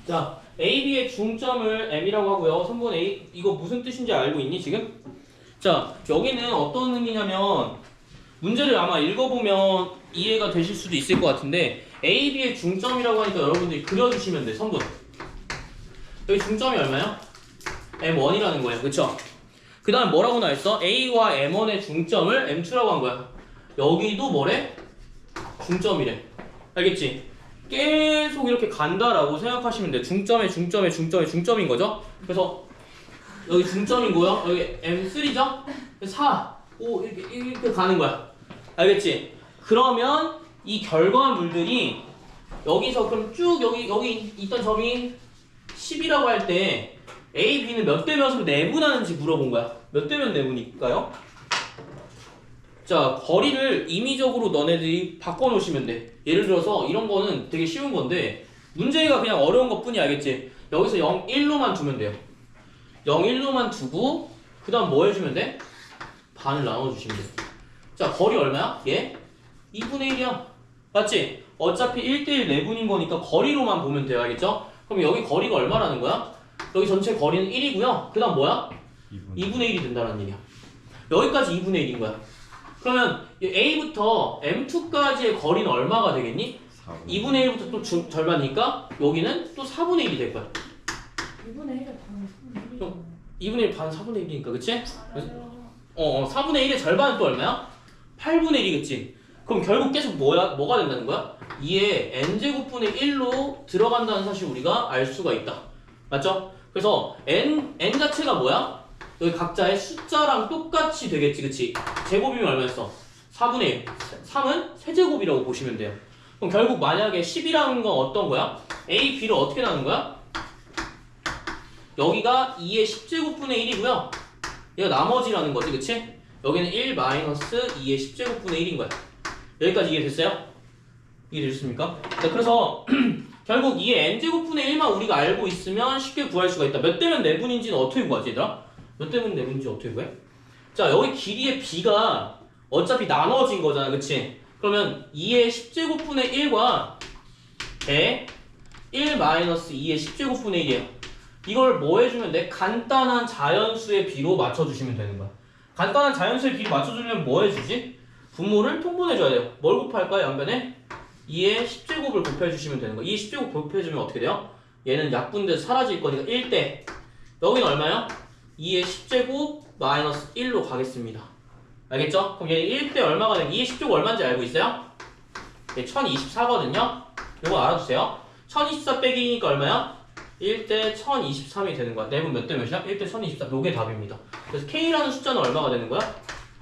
자, AB의 중점을 M이라고 하고요. 선분 A, 이거 무슨 뜻인지 알고 있니, 지금? 자, 여기는 어떤 의미냐면, 문제를 아마 읽어보면 이해가 되실 수도 있을 것 같은데, AB의 중점이라고 하니까 여러분들이 그려주시면 돼, 선분. 여기 중점이 얼마야? M1이라는 거예요. 그쵸? 그 다음 뭐라고 나와있어? A와 M1의 중점을 M2라고 한 거야. 여기도 뭐래? 중점이래. 알겠지? 계속 이렇게 간다라고 생각하시면 돼. 중점인 거죠? 그래서 여기 중점인 거요. 여기 M3죠? 4, 5 이렇게 가는 거야. 알겠지? 그러면 이 결과물들이 여기서 그럼 쭉 여기 있던 점이 10이라고 할 때 A, B는 몇 대 몇으로 내분하는지 물어본 거야. 몇 대 몇 내분일까요? 자, 거리를 임의적으로 너네들이 바꿔놓으시면 돼. 예를 들어서 이런 거는 되게 쉬운 건데 문제가 그냥 어려운 것 뿐이 알겠지? 여기서 0, 1로만 두면 돼요. 0, 1로만 두고 그 다음 뭐 해주면 돼? 반을 나눠주시면 돼. 자, 거리 얼마야? 얘? 2분의 1이야. 맞지? 어차피 1대1 내분인 거니까 거리로만 보면 돼요. 알겠죠? 그럼 여기 거리가 얼마라는 거야? 여기 전체 거리는 1이고요. 그 다음 뭐야? 2분의 1이 된다는 얘기야. 여기까지 2분의 1인 거야. 그러면 A부터 M2까지의 거리는 얼마가 되겠니? 2분의 1부터 또 절반이니까 여기는 또 4분의 1이 될 거야. 2분의 1을 반은 3분의 1이잖아. 2분의 1 반 4분의 1이니까 그치? 4분의 1의 절반은 또 얼마야? 8분의 1이겠지? 그럼 결국 계속 뭐가 된다는 거야? 2의 n제곱분의 1로 들어간다는 사실 우리가 알 수가 있다. 맞죠? 그래서 n 자체가 뭐야? 여기 각자의 숫자랑 똑같이 되겠지, 그치? 제곱이면 얼마였어? 4분의 1. 3은 세제곱이라고 보시면 돼요. 그럼 결국 만약에 10이라는 건 어떤 거야? A, B를 어떻게 나눈 거야? 여기가 2의 10제곱분의 1이고요. 얘가 나머지라는 거지, 그치? 여기는 1 마이너스 2의 10제곱분의 1인 거야. 여기까지 이해됐어요? 이해되셨습니까? 네, 그래서 결국 2의 n제곱분의 1만 우리가 알고 있으면 쉽게 구할 수가 있다. 몇 대면 내분인지는 어떻게 구하지, 얘들아? 몇 대면 내분인지 어떻게 구해? 자, 여기 길이의 b가 어차피 나눠진 거잖아, 그치? 그러면 2의 10제곱분의 1과 배 1 마이너스 2의 10제곱분의 1이에요. 이걸 뭐 해주면 돼? 간단한 자연수의 비로 맞춰주시면 되는 거야. 간단한 자연수의 비로 맞춰주려면 뭐 해주지? 분모를 통분해줘야 돼요. 뭘 곱할까요, 양변에? 2의 10제곱을 곱해주시면 되는 거야. 2의 10제곱 곱해주면 어떻게 돼요? 얘는 약분돼서 사라질 거니까 1대. 여기는 얼마요? 2의 10제곱 마이너스 1로 가겠습니다. 알겠죠? 그럼 얘는 1대 얼마가 되면 2의 10제곱 얼마인지 알고 있어요? 얘 1024거든요? 이거 알아두세요. 1024 빼기니까 얼마야? 1대 1023이 되는 거야. 내분 몇 대 몇이야? 1대 1024. 요게 답입니다. 그래서 K라는 숫자는 얼마가 되는 거야?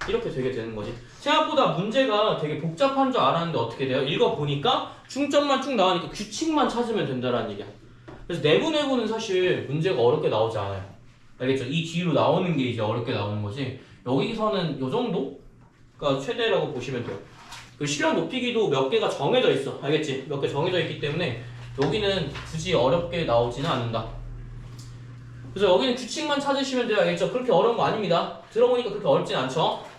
이렇게 되게 되는 거지. 생각보다 문제가 되게 복잡한 줄 알았는데 어떻게 돼요? 읽어보니까 중점만 쭉 나오니까 규칙만 찾으면 된다는 얘기야. 그래서 내분은 사실 문제가 어렵게 나오지 않아요. 알겠죠? 이 뒤로 나오는 게 이제 어렵게 나오는 거지. 여기서는 요 정도가 최대라고 보시면 돼요. 그 실력 높이기도 몇 개가 정해져 있어. 알겠지? 몇 개 정해져 있기 때문에 여기는 굳이 어렵게 나오지는 않는다. 그래서 여기는 규칙만 찾으시면 돼요. 알겠죠? 그렇게 어려운 거 아닙니다. 들어보니까 그렇게 어렵진 않죠?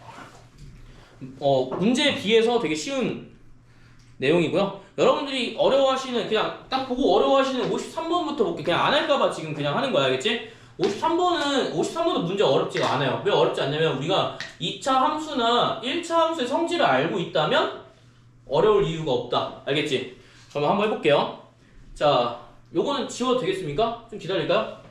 문제에 비해서 되게 쉬운 내용이고요. 여러분들이 어려워하시는, 그냥 딱 보고 어려워하시는 53번부터 볼게. 그냥 안 할까봐 지금 그냥 하는 거야. 알겠지? 53번도 문제 어렵지가 않아요. 왜 어렵지 않냐면 우리가 2차 함수나 1차 함수의 성질을 알고 있다면 어려울 이유가 없다. 알겠지? 그러면 한번 해볼게요. 자, 요거는 지워도 되겠습니까? 좀 기다릴까요?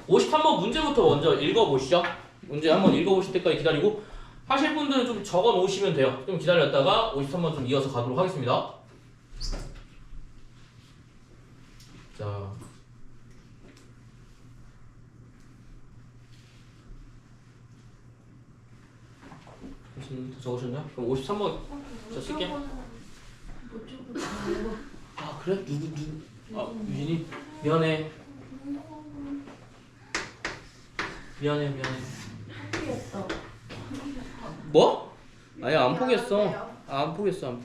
53번 문제부터 먼저 읽어보시죠. 문제 한번 읽어보실 때까지 기다리고 하실 분들은 좀 적어 놓으시면 돼요. 좀 기다렸다가 53번 좀 이어서 가도록 하겠습니다. 자, 다 적으셨나요? 그럼 53번 자 쓸게. 아 그래? 누구? 아 유진이? 미안해. 포기했어. 뭐? 아니 안 포기했어. 안 포기했어.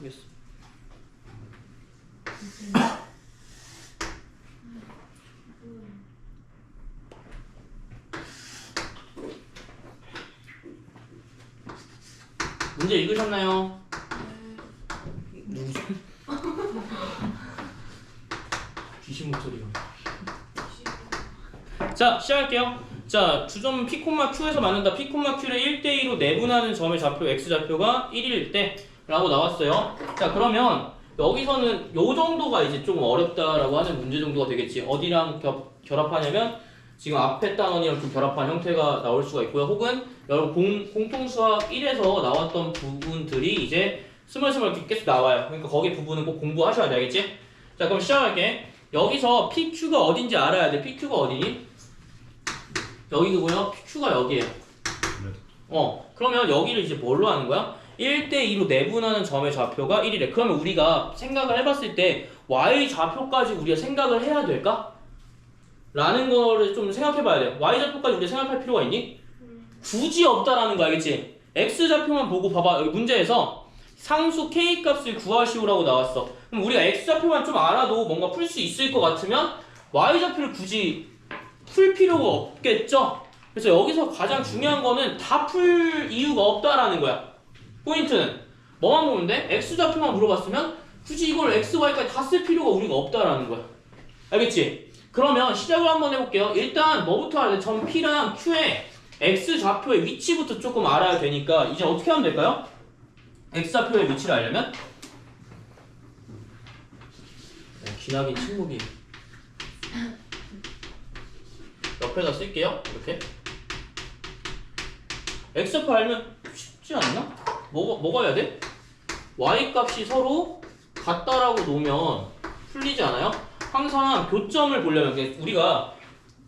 문제 읽으셨나요? 누구죠? 귀신 목소리가. 자, 시작할게요. 자, 주점 P, Q에서 맞는다. P, Q를 1대2로 내분하는 점의 좌표, X좌표가 1일 때 라고 나왔어요. 자, 그러면 여기서는 요 정도가 이제 좀 어렵다라고 하는 문제 정도가 되겠지. 어디랑 결합하냐면 지금 앞에 단원이랑 좀 결합한 형태가 나올 수가 있고요. 혹은 여러분 공통수학 1에서 나왔던 부분들이 이제 스멀스멀 이렇게 계속 나와요. 그러니까 거기 부분은 꼭 공부하셔야 돼. 알겠지? 자, 그럼 시작할게. 여기서 PQ가 어딘지 알아야 돼. PQ가 어디니? 여기고요. PQ가 여기에요. 그러면 여기를 이제 뭘로 하는 거야? 1대2로 내분하는 점의 좌표가 1이래. 그러면 우리가 생각을 해봤을 때 y 좌표까지 우리가 생각을 해야 될까? 라는 거를 좀 생각해봐야 돼. y 좌표까지 우리가 생각할 필요가 있니? 굳이 없다라는 거 알겠지? x 좌표만 보고 봐봐. 여기 문제에서 상수 k 값을 구하시오라고 나왔어. 그럼 우리가 x 좌표만 좀 알아도 뭔가 풀 수 있을 것 같으면 y 좌표를 굳이 풀 필요가 없겠죠? 그래서 여기서 가장 중요한 거는 다 풀 이유가 없다라는 거야. 포인트는 뭐만 보면 돼? x좌표만 물어봤으면 굳이 이걸 x, y까지 다 쓸 필요가 우리가 없다라는 거야. 알겠지? 그러면 시작을 한번 해볼게요. 일단 뭐부터 알아야 돼? 점 P랑 Q의 x좌표의 위치부터 조금 알아야 되니까 이제 어떻게 하면 될까요? x좌표의 위치를 알려면 기나긴 침묵이 옆에다 쓸게요. 이렇게 x좌표 알면 쉽지 않나? 뭐가 해야 돼? y 값이 서로 같다라고 놓으면 풀리지 않아요? 항상 교점을 보려면 우리가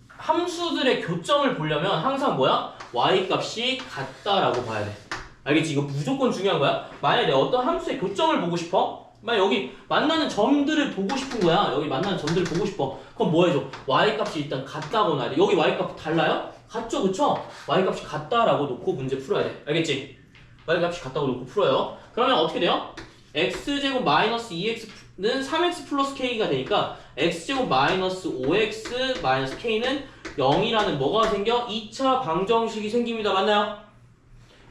함수들의 교점을 보려면 항상 뭐야? y 값이 같다라고 봐야 돼. 알겠지? 이거 무조건 중요한 거야. 만약에 내가 어떤 함수의 교점을 보고 싶어? 만약 여기 만나는 점들을 보고 싶은 거야. 여기 만나는 점들을 보고 싶어. 그럼 뭐 해줘? y 값이 일단 같다고 놔야 돼. 여기 y 값 달라요? 같죠? 그쵸? y 값이 같다라고 놓고 문제 풀어야 돼. 알겠지? y 값이 같다고 놓고 풀어요. 그러면 어떻게 돼요? x제곱 마이너스 2x는 3x 플러스 k가 되니까 x제곱 마이너스 5x 마이너스 k는 0이라는 뭐가 생겨? 2차 방정식이 생깁니다. 맞나요?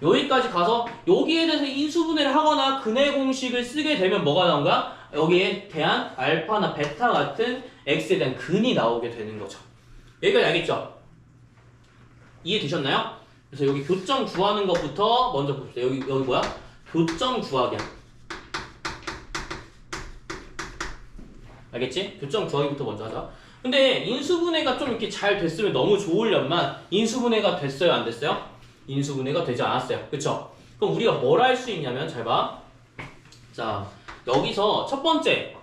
여기까지 가서 여기에 대해서 인수분해를 하거나 근해 공식을 쓰게 되면 뭐가 나온 거야? 여기에 대한 알파나 베타 같은 x에 대한 근이 나오게 되는 거죠. 여기까지 알겠죠? 이해되셨나요? 그래서 여기 교점 구하는 것부터 먼저 봅시다. 여기 뭐야? 교점 구하기야. 알겠지? 교점 구하기부터 먼저 하자. 근데 인수분해가 좀 이렇게 잘 됐으면 너무 좋으련만 인수분해가 됐어요? 안 됐어요? 인수분해가 되지 않았어요. 그쵸? 그럼 우리가 뭘 할 수 있냐면 잘 봐. 자, 여기서 첫 번째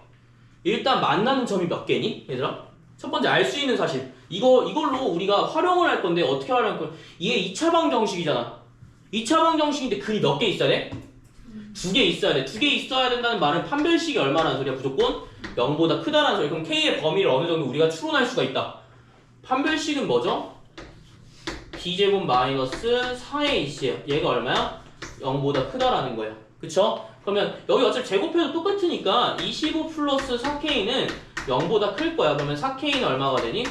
일단 만나는 점이 몇 개니? 얘들아? 첫 번째 알 수 있는 사실. 이걸로 우리가 활용을 할 건데 어떻게 활용할 거야? 이게 2차 방정식이잖아. 2차 방정식인데 근이 몇 개 있어야 돼? 2개 있어야 돼. 2개 있어야 된다는 말은 판별식이 얼마라는 소리야? 무조건 0보다 크다라는 소리. 그럼 K의 범위를 어느 정도 우리가 추론할 수가 있다. 판별식은 뭐죠? B제곱 마이너스 4AC예요. 얘가 얼마야? 0보다 크다라는 거예요. 그쵸? 그러면 여기 어차피 제곱해도 똑같으니까 25 플러스 4K는 0보다 클 거야. 그러면 4K는 얼마가 되니?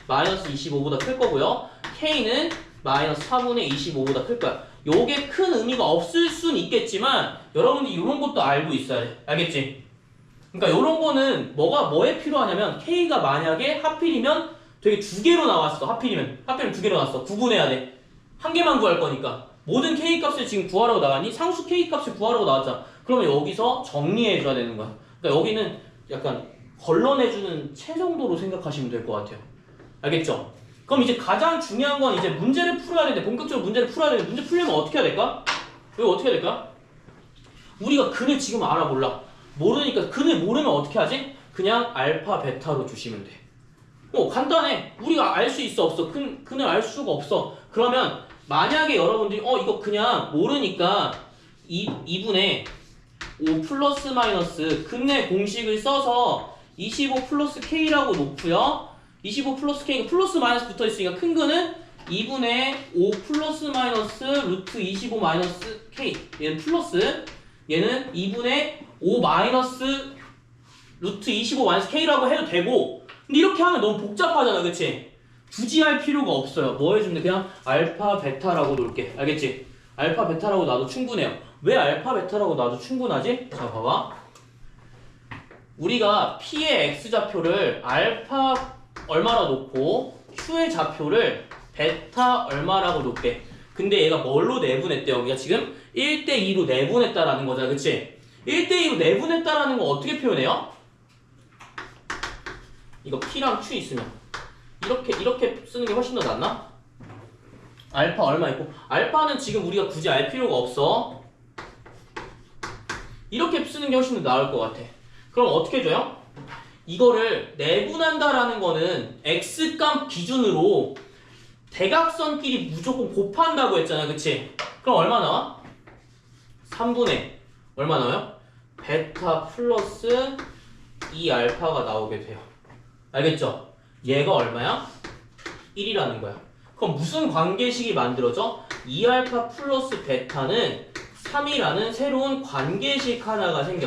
마이너스 25보다 클 거고요. K는 마이너스 4분의 25보다 클 거야. 요게 큰 의미가 없을 순 있겠지만 여러분들이 이런 것도 알고 있어야 돼. 알겠지? 그러니까 이런 거는 뭐에 필요하냐면 K가 만약에 하필이면 되게 2개로 나왔어. 하필이면 2개로 나왔어. 구분해야 돼. 한 개만 구할 거니까. 모든 K 값을 지금 구하라고 나왔니? 상수 K 값을 구하라고 나왔잖아. 그러면 여기서 정리해줘야 되는 거야. 그러니까 여기는 약간 걸러내주는 채 정도로 생각하시면 될 것 같아요. 알겠죠? 그럼 이제 가장 중요한 건 이제 문제를 풀어야 되는데 본격적으로 문제를 풀어야 되는데 문제 풀려면 어떻게 해야 될까? 이거 어떻게 해야 될까? 우리가 근을 지금 몰라. 모르니까 근을 모르면 어떻게 하지? 그냥 알파 베타로 주시면 돼. 간단해. 우리가 알 수 있어 없어? 근을 알 수가 없어. 그러면 만약에 여러분들이 이거 그냥 모르니까 2분의 5 플러스 마이너스 근의 공식을 써서 25 플러스 K라고 놓고요. 25 플러스 K가 플러스 마이너스 붙어 있으니까 큰 근은 2분의 5 플러스 마이너스 루트 25 마이너스 K. 얘는 플러스, 얘는 2분의 5 마이너스 루트 25 마이너스 K라고 해도 되고, 근데 이렇게 하면 너무 복잡하잖아. 그치? 굳이 할 필요가 없어요. 뭐 해주면 돼? 그냥 알파 베타라고 놓을게. 알겠지? 알파 베타라고 놔도 충분해요. 왜 알파 베타라고 놔도 충분하지? 자, 봐봐. 우리가 P의 X좌표를 알파 얼마라 놓고 Q의 좌표를 베타 얼마라고 놓게. 근데 얘가 뭘로 내분했대? 여기가 지금 1대2로 내분했다라는 거잖아. 그치? 1대2로 내분했다라는 거 어떻게 표현해요? 이거 P랑 Q 있으면 이렇게 쓰는 게 훨씬 더 낫나? 알파 얼마 있고, 알파는 지금 우리가 굳이 알 필요가 없어. 이렇게 쓰는 게 훨씬 더 나을 것 같아. 그럼 어떻게 해줘요? 이거를 내분한다라는 거는 X값 기준으로 대각선끼리 무조건 곱한다고 했잖아. 그치? 그럼 얼마 나와? 3분의 얼마 나와요? 베타 플러스 2알파가 나오게 돼요. 알겠죠? 얘가 얼마야? 1이라는 거야. 그럼 무슨 관계식이 만들어져? 2알파 플러스 베타는 3이라는 새로운 관계식 하나가 생겨.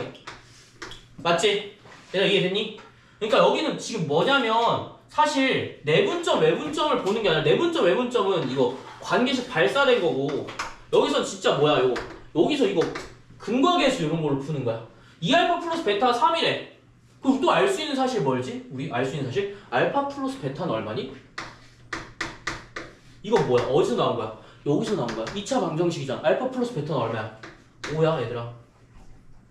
맞지? 내가 이해됐니? 그러니까 여기는 지금 뭐냐면 사실 내분점, 외분점을 보는 게 아니라 내분점, 외분점은 이거 관계식 발사된 거고, 여기서 진짜 뭐야 이거, 여기서 이거 근과계수 이런 걸로 푸는 거야. 2알파 플러스 베타가 3이래. 그럼 또 알 수 있는 사실 뭘지? 우리 알 수 있는 사실? 알파 플러스 베타는 얼마니? 이거 뭐야? 어디서 나온 거야? 여기서 나온 거야. 2차 방정식이잖아. 알파 플러스 베타는 얼마야? 5야 얘들아.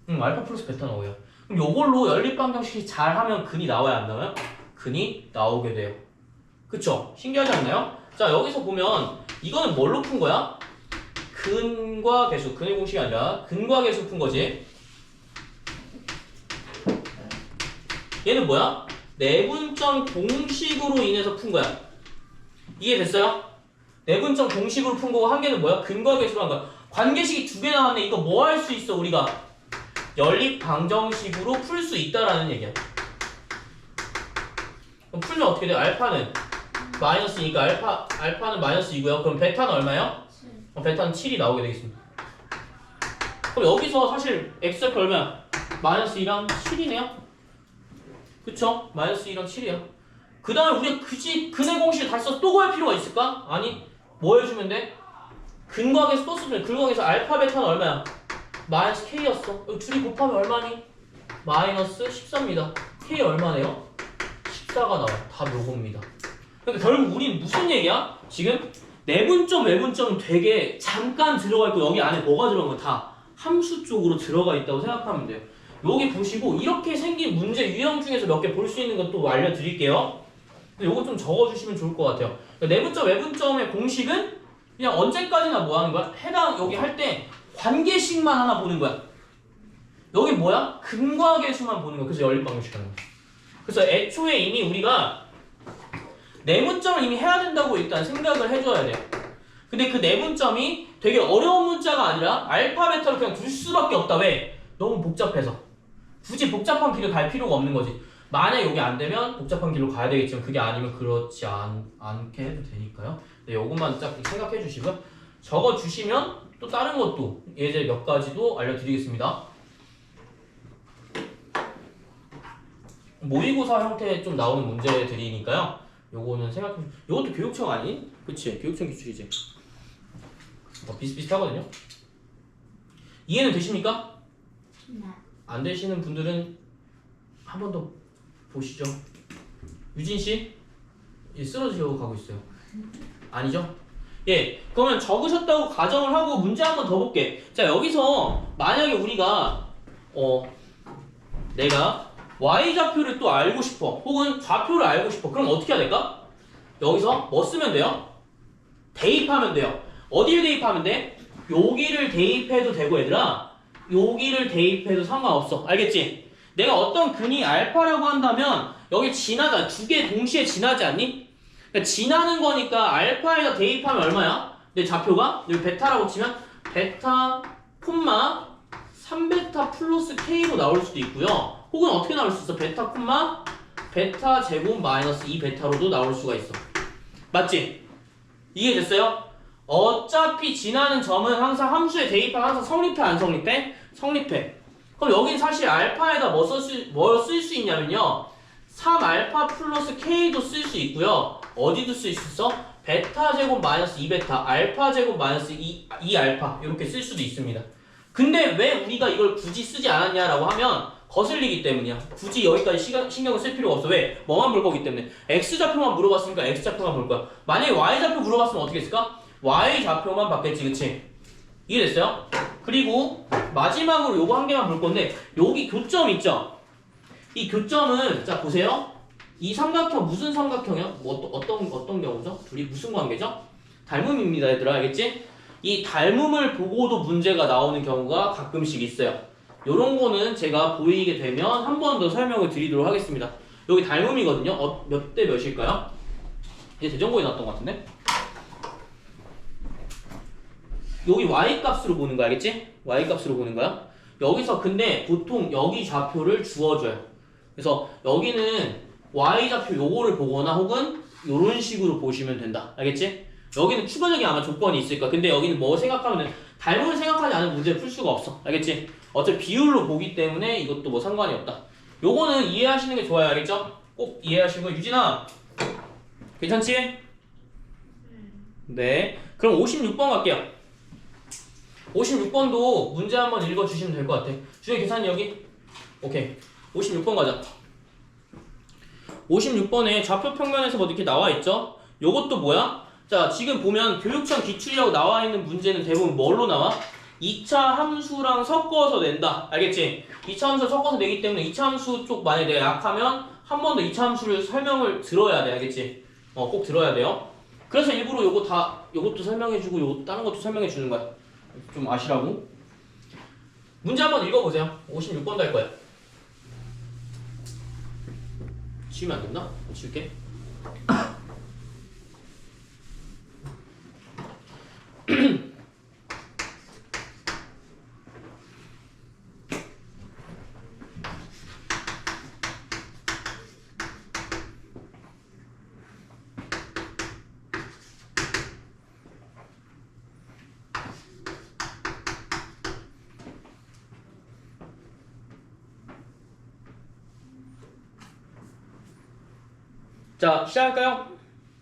알파 플러스 베타는 5야. 그럼 요걸로 연립방정식이 잘하면 근이 나와야 안 나와요? 근이 나오게 돼요. 그쵸? 신기하지 않나요? 자, 여기서 보면 이거는 뭘로 푼 거야? 근과 계수, 근의 공식이 아니라 근과 계수 푼 거지. 얘는 뭐야? 내분점 공식으로 인해서 푼 거야. 이해됐어요? 내분점 공식으로 푼 거고, 한 개는 뭐야? 근과 계수로 한 거야. 관계식이 두 개 나왔네. 이거 뭐 할 수 있어 우리가? 연립 방정식으로 풀 수 있다라는 얘기야. 그럼 풀면 어떻게 돼? 알파는 마이너스니까 알파는 마이너스 2고요. 그럼 베타는 얼마예요? 베타는 7이 나오게 되겠습니다. 그럼 여기서 사실 x좌표 얼마야? 마이너스 2랑 7이네요. 그쵸? 마이너스 2랑 7이야. 그 다음에 우리가 굳이 근의 공식을 다시 써서 또 구할 필요가 있을까? 아니, 뭐 해주면 돼? 근과계수 또 쓰면 근과계수 알파 베타는 얼마야? 마이너스 k였어. 여기 둘이 곱하면 얼마니? 마이너스 14입니다. k 얼마네요? 14가 나와요. 답 요겁니다. 그러니까 결국 우린 무슨 얘기야? 지금 내분점, 외분점은 되게 잠깐 들어가 있고, 여기 안에 뭐가 들어간 거 다 함수 쪽으로 들어가 있다고 생각하면 돼요. 여기 보시고 이렇게 생긴 문제 유형 중에서 몇 개 볼 수 있는 것도 알려드릴게요. 근데 요거 좀 적어주시면 좋을 것 같아요. 그러니까 내분점, 외분점의 공식은 그냥 언제까지나 뭐 하는 거야? 해당 여기 할 때 관계식만 하나 보는 거야. 여기 뭐야? 근과 계수만 보는 거야. 그래서 연립방정식 하는 거야. 그래서 애초에 이미 우리가 내분점을 이미 해야 된다고 일단 생각을 해줘야 돼요. 근데 그 내분점이 되게 어려운 문자가 아니라 알파, 베타로 그냥 둘 수밖에 없다. 왜? 너무 복잡해서. 굳이 복잡한 길을 갈 필요가 없는 거지. 만약 여기 안 되면 복잡한 길로 가야 되겠지만, 그게 아니면 그렇지 않게 해도 되니까요. 네, 요것만 딱 생각해 주시고요. 적어 주시면 또 다른 것도 예제 몇 가지도 알려드리겠습니다. 모의고사 형태 좀 나오는 문제들이니까요. 요거는 생각해 주시면. 요것도 교육청 아니? 그치? 교육청 기출이지. 비슷비슷하거든요. 이해는 되십니까? 네. 안 되시는 분들은 한 번 더 보시죠. 유진 씨, 예, 쓰러지려고 가고 있어요. 아니죠? 예, 그러면 적으셨다고 가정을 하고 문제 한 번 더 볼게. 자, 여기서 만약에 우리가 내가 y 좌표를 또 알고 싶어, 혹은 좌표를 알고 싶어. 그럼 어떻게 해야 될까? 여기서 뭐 쓰면 돼요? 대입하면 돼요. 어디를 대입하면 돼? 여기를 대입해도 되고, 얘들아, 여기를 대입해도 상관없어. 알겠지? 내가 어떤 근이 알파라고 한다면 여기 지나가, 두 개 동시에 지나지 않니? 그러니까 지나는 거니까 알파에다 대입하면 얼마야? 내 좌표가 여기 베타라고 치면 베타 콤마 3베타 플러스 k로 나올 수도 있고요. 혹은 어떻게 나올 수 있어? 베타 콤마 베타 제곱 마이너스 2베타로도 나올 수가 있어. 맞지? 이해됐어요? 어차피 지나는 점은 항상 함수에 대입하면 항상 성립해, 안 성립해? 성립해. 그럼 여긴 사실 알파에다 뭐 쓸 수 있냐면요, 3알파 플러스 k도 쓸 수 있고요. 어디도 쓸 수 있어? 베타 제곱 마이너스 2베타, 알파 제곱 마이너스 2알파 이렇게 쓸 수도 있습니다. 근데 왜 우리가 이걸 굳이 쓰지 않았냐라고 하면 거슬리기 때문이야. 굳이 여기까지 신경을 쓸 필요가 없어. 왜? 뭐만 볼 거기 때문에. X좌표만 물어봤으니까 X좌표만 볼 거야. 만약에 Y좌표 물어봤으면 어떻게 했을까? Y좌표만 받겠지, 그치? 이해됐어요? 그리고 마지막으로 요거 한 개만 볼 건데 여기 교점 있죠? 이 교점은 자 보세요. 이 삼각형 무슨 삼각형이야? 뭐 어떤 경우죠? 둘이 무슨 관계죠? 닮음입니다, 얘들아. 알겠지? 이 닮음을 보고도 문제가 나오는 경우가 가끔씩 있어요. 요런 거는 제가 보이게 되면 한 번 더 설명을 드리도록 하겠습니다. 여기 닮음이거든요. 몇 대 몇일까요? 이제 대전고에 나왔던 것 같은데? 여기 y값으로 보는 거 알겠지? y값으로 보는 거야. 여기서 근데 보통 여기 좌표를 주어줘요. 그래서 여기는 y좌표 요거를 보거나 혹은 요런 식으로 보시면 된다. 알겠지? 여기는 추가적인 아마 조건이 있을 거야. 근데 여기는 뭐 생각하면은 닮음을 생각하지 않은 문제를 풀 수가 없어. 알겠지? 어차피 비율로 보기 때문에 이것도 뭐 상관이 없다. 요거는 이해하시는 게 좋아요. 알겠죠? 꼭 이해하시고. 유진아 괜찮지? 네. 그럼 56번 갈게요. 56번도 문제 한번 읽어주시면 될 것 같아. 주혜 계산이 여기? 오케이. 56번 가자. 56번에 좌표 평면에서 뭐 이렇게 나와 있죠? 요것도 뭐야? 자, 지금 보면 교육청 기출이라고 나와 있는 문제는 대부분 뭘로 나와? 2차 함수랑 섞어서 낸다. 알겠지? 2차 함수를 섞어서 내기 때문에 2차 함수 쪽 만약에 내가 약하면 한 번 더 2차 함수를 설명을 들어야 돼. 알겠지? 꼭 들어야 돼요. 그래서 일부러 요것도 설명해주고 다른 것도 설명해주는 거야. 좀 아시라고? 문제 한번 읽어보세요. 56번도 할 거야. 지우면 안 된다? 지울게. 자, 시작할까요?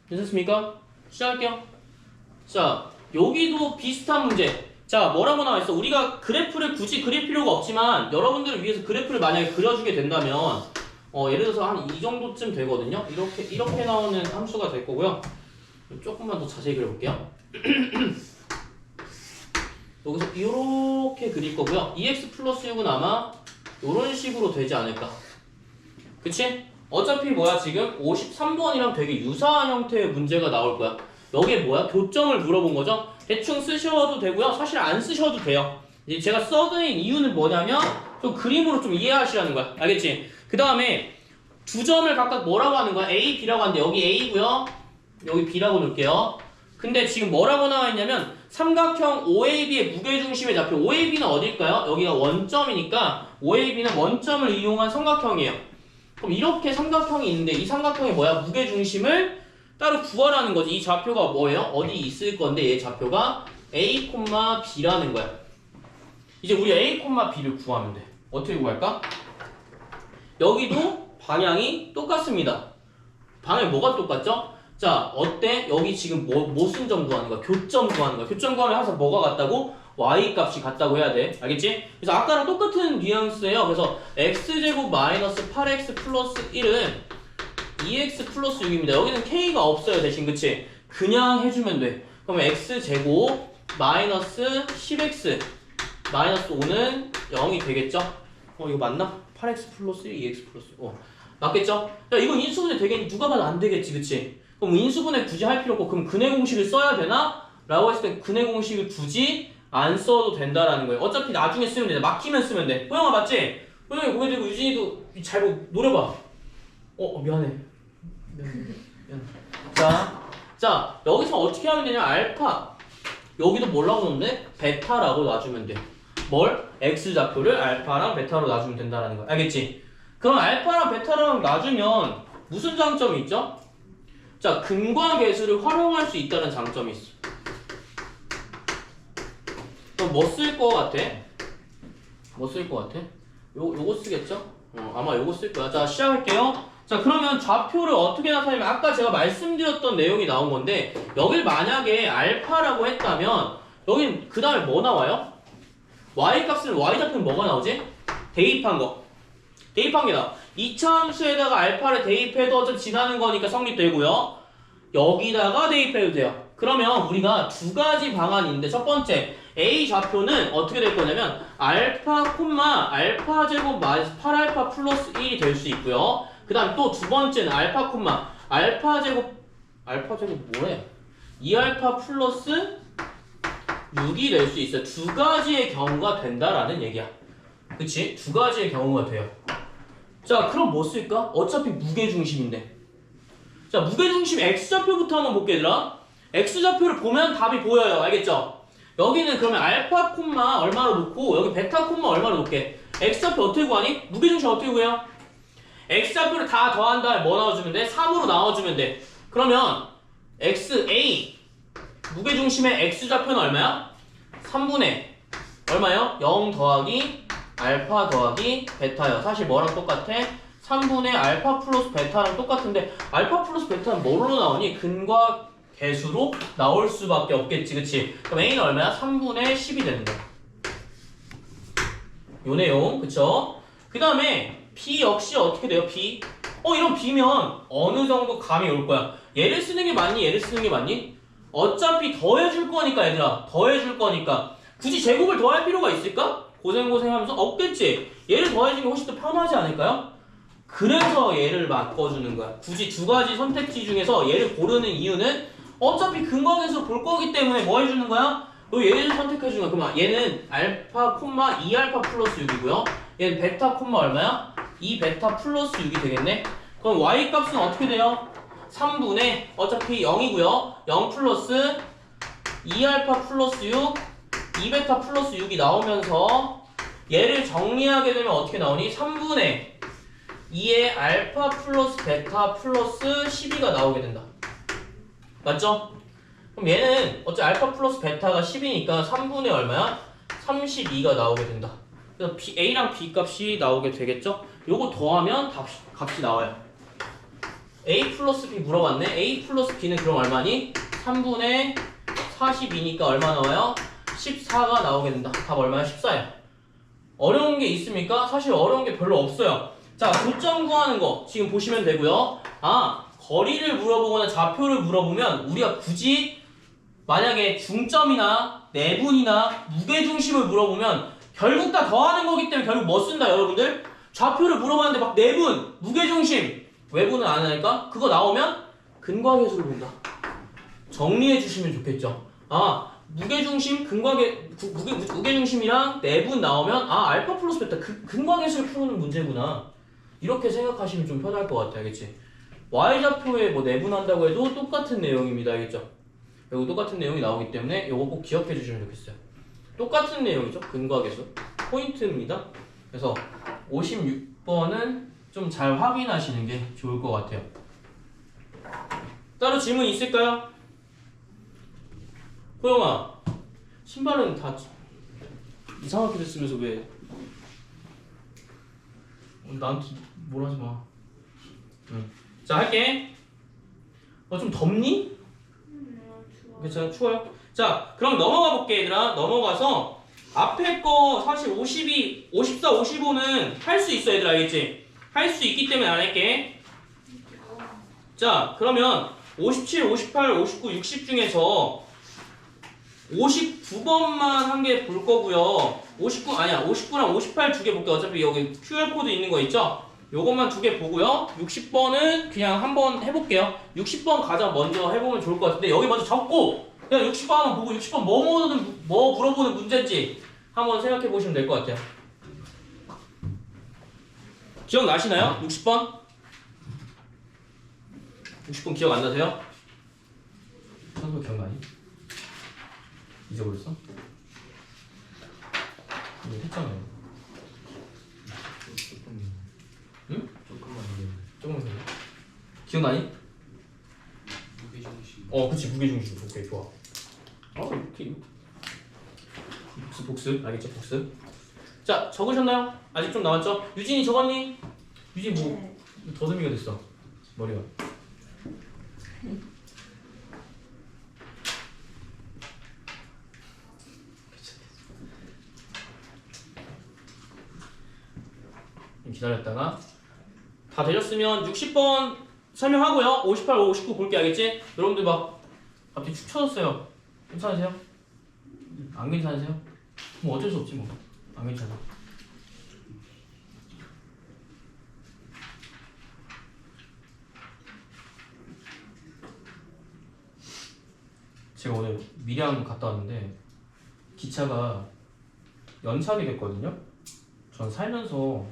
괜찮습니까? 시작할게요. 자, 여기도 비슷한 문제. 자, 뭐라고 나와 있어? 우리가 그래프를 굳이 그릴 필요가 없지만 여러분들을 위해서 그래프를 만약에 그려주게 된다면 예를 들어서 한 이 정도쯤 되거든요. 이렇게 나오는 함수가 될 거고요. 조금만 더 자세히 그려볼게요. 여기서 이렇게 그릴 거고요. 2x 플러스 6은 아마 이런 식으로 되지 않을까. 그치? 어차피 뭐야 지금 53번이랑 되게 유사한 형태의 문제가 나올 거야. 여기에 뭐야? 교점을 물어본 거죠? 대충 쓰셔도 되고요. 사실 안 쓰셔도 돼요. 이제 제가 써드린 이유는 뭐냐면 좀 그림으로 좀 이해하시라는 거야. 알겠지? 그 다음에 두 점을 각각 뭐라고 하는 거야? A, B라고 하는데 여기 A고요. 여기 B라고 놓을게요. 근데 지금 뭐라고 나와 있냐면 삼각형 OAB의 무게중심의 좌표 OAB는 어딜까요? 여기가 원점이니까 OAB는 원점을 이용한 삼각형이에요. 그럼 이렇게 삼각형이 있는데 이 삼각형이 뭐야? 무게중심을 따로 구하라는 거지. 이 좌표가 뭐예요? 어디 있을 건데 얘 좌표가 A, B라는 거야. 이제 우리 A, B를 구하면 돼. 어떻게 구할까? 여기도 방향이 똑같습니다. 방향이 뭐가 똑같죠? 자, 어때? 여기 지금 무슨 점 구하는 거야? 교점 구하는 거야. 교점 구하면 항상 뭐가 같다고? y 값이 같다고 해야 돼. 알겠지? 그래서 아까랑 똑같은 뉘앙스예요. 그래서 x제곱 마이너스 8x 플러스 1은 2x 플러스 6입니다. 여기는 k가 없어요. 대신 그치? 그냥 해주면 돼. 그러면 x제곱 마이너스 10x 마이너스 5는 0이 되겠죠? 이거 맞나? 8x 플러스 1, 2x 플러스 1. 맞겠죠? 야, 이건 인수분해 되겠니? 누가 봐도 안 되겠지, 그치? 그럼 인수분해 굳이 할 필요 없고, 그럼 근해 공식을 써야 되나? 라고 했을 때 근해 공식을 굳이 안 써도 된다라는 거예요. 어차피 나중에 쓰면 돼. 막히면 쓰면 돼. 호영아 맞지? 호영이 고개 들고 유진이도 잘 노려봐. 미안해. 자, 여기서 어떻게 하면 되냐? 알파. 여기도 뭐라고 넣는데? 베타라고 놔주면 돼. 뭘? x좌표를 알파랑 베타로 놔주면 된다라는 거야. 알겠지? 그럼 알파랑 베타랑 놔주면 무슨 장점이 있죠? 자, 근과 계수를 활용할 수 있다는 장점이 있어. 그럼 뭐 쓸 거 같아? 뭐 쓸 거 같아? 요거 쓰겠죠? 아마 요거 쓸 거야. 자, 시작할게요. 자, 그러면 좌표를 어떻게 나타내면 아까 제가 말씀드렸던 내용이 나온 건데 여길 만약에 알파라고 했다면 여긴 그 다음에 뭐 나와요? y 값은 y 좌표는 뭐가 나오지? 대입한 거. 대입한 게 나와. 이차함수에다가 알파를 대입해도 어차피 지나는 거니까 성립되고요. 여기다가 대입해도 돼요. 그러면 우리가 두 가지 방안이 있는데 첫 번째 A 좌표는 어떻게 될 거냐면 알파 콤마 알파 제곱 마이너스 8알파 플러스 1이 될 수 있고요. 그 다음 또 두 번째는 알파 콤마 알파 제곱 뭐래? 2알파 플러스 6이 될 수 있어요. 두 가지의 경우가 된다라는 얘기야. 그치? 두 가지의 경우가 돼요. 자, 그럼 뭐 쓸까? 어차피 무게중심인데. 자, 무게중심 X좌표부터 한번 볼게, 얘들아. X좌표를 보면 답이 보여요. 알겠죠? 여기는 그러면 알파 콤마 얼마로 놓고, 여기 베타 콤마 얼마로 놓게? X좌표 어떻게 구하니? 무게중심 어떻게 구해요? X좌표를 다 더한 다음에 뭐 나와주면 돼? 3으로 나와주면 돼. 그러면 XA 무게중심의 X좌표는 얼마야? 3분의 얼마요? 0 더하기 알파 더하기 베타요. 사실 뭐랑 똑같아? 3분의 알파 플러스 베타랑 똑같은데 알파 플러스 베타는 뭐로 나오니? 근과 개수로 나올 수밖에 없겠지, 그치? 그럼 A는 얼마야? 3분의 10이 되는 거야. 요 내용, 그쵸? 그 다음에 B 역시 어떻게 돼요? B? 이런 B면 어느 정도 감이 올 거야. 얘를 쓰는 게 맞니? 얘를 쓰는 게 맞니? 어차피 더해줄 거니까, 얘들아. 더해줄 거니까. 굳이 제곱을 더할 필요가 있을까? 고생하면서? 없겠지? 얘를 더해주는 게 훨씬 더 편하지 않을까요? 그래서 얘를 바꿔주는 거야. 굳이 두 가지 선택지 중에서 얘를 고르는 이유는 어차피 근거에서 볼 거기 때문에 뭐 해주는 거야? 얘를 선택해주는 거야. 그럼 얘는 알파 콤마 2알파 플러스 6이고요. 얘는 베타 콤마 얼마야? 2베타 플러스 6이 되겠네? 그럼 y 값은 어떻게 돼요? 3분의 어차피 0이고요. 0 플러스 2알파 플러스 6 2베타 플러스 6이 나오면서 얘를 정리하게 되면 어떻게 나오니? 3분의 2의 알파 플러스 베타 플러스 12가 나오게 된다. 맞죠? 그럼 얘는 어차피 알파 플러스 베타가 10이니까 3분의 얼마야? 32가 나오게 된다. 그래서 A랑 B 값이 나오게 되겠죠? 요거 더하면 값이 나와요. A 플러스 B 물어봤네. A 플러스 B는 그럼 얼마니? 3분의 42니까 얼마 나와요? 14가 나오게 된다. 답 얼마야? 14야. 어려운 게 있습니까? 사실 어려운 게 별로 없어요. 자, 고점 구하는 거 지금 보시면 되고요. 거리를 물어보거나 좌표를 물어보면 우리가 굳이 만약에 중점이나 내분이나 무게중심을 물어보면 결국 다 더하는 거기 때문에 결국 뭐 쓴다, 여러분들? 좌표를 물어봤는데 막 내분, 무게중심, 외분은 안 하니까 그거 나오면 근과 계수를 본다. 정리해 주시면 좋겠죠. 무게중심, 무게중심이랑 내분 나오면 알파 플러스 베타 근과 계수를 푸는 문제구나. 이렇게 생각하시면 좀 편할 것 같아, 알겠지? Y좌표에 뭐 내분한다고 해도 똑같은 내용입니다, 알겠죠? 여기 똑같은 내용이 나오기 때문에 이거 꼭 기억해 주시면 좋겠어요. 똑같은 내용이죠, 근과 계수. 포인트입니다. 그래서 56번은 좀 잘 확인하시는 게 좋을 것 같아요. 따로 질문 있을까요? 호영아, 신발은 다 이상하게 됐으면서 왜 나한테 뭘 하지 마. 자, 할게. 좀 덥니? 괜찮아? 추워요? 자, 그럼 넘어가 볼게, 얘들아. 넘어가서 앞에 거 사실 52, 54, 55는 할 수 있어, 얘들아. 알겠지? 할 수 있기 때문에 안 할게. 자, 그러면 57, 58, 59, 60 중에서 59번만 한 개 볼 거고요. 59랑 58 두 개 볼게요. 어차피 여기 QR코드 있는 거 있죠? 요것만 두 개 보고요. 60번은 그냥 한번 해볼게요. 60번 가장 먼저 해보면 좋을 것 같은데 여기 먼저 적고 그냥 60번 한번 보고 60번 뭐 물어보는 문제인지 한번 생각해 보시면 될 것 같아요. 기억나시나요? 60번? 60번 기억 안 나세요? 선수 기억나니? 잊어버렸어? 이거 했잖아요. 응? 조금만 더. 기억나니? 무게중심. 그치, 무게중심. 오케이, 좋아. 이렇게. 복습. 알겠죠? 복습. 자, 적으셨나요? 아직 좀 남았죠? 유진이 적었니? 유진이 뭐, 더듬이가 됐어. 머리가. 기다렸다가 다 되셨으면 60번 설명하고요. 58, 59 볼게. 알겠지? 여러분들 막 갑자기 축 쳐졌어요. 괜찮으세요? 안 괜찮으세요? 뭐 어쩔 수 없지 뭐. 안 괜찮아. 제가 오늘 밀양 갔다 왔는데 기차가 연착이 됐거든요. 전 살면서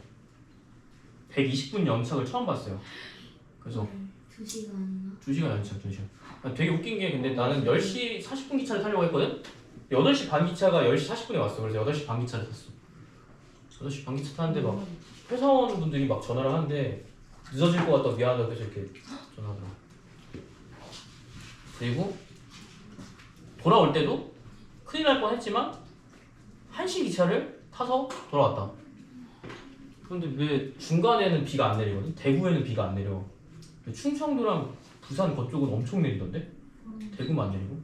120분 연착을 처음 봤어요. 그래서 2시간이나? 2시간 연착, 2시간. 되게 웃긴 게 근데 나는 10시 40분 기차를 타려고 했거든? 8시 반 기차가 10시 40분에 왔어. 그래서 8시 반 기차를 탔어. 8시 반 기차 타는데 막 회사원분들이 막 전화를 하는데 늦어질 것 같다고 미안하다고 해서 이렇게 전화하더라고. 그리고 돌아올 때도 큰일 날 뻔했지만 1시 기차를 타서 돌아왔다. 그런데 왜 중간에는 비가 안 내리거든? 대구에는 비가 안 내려. 충청도랑 부산 그쪽은 엄청 내리던데? 대구만 안 내리고.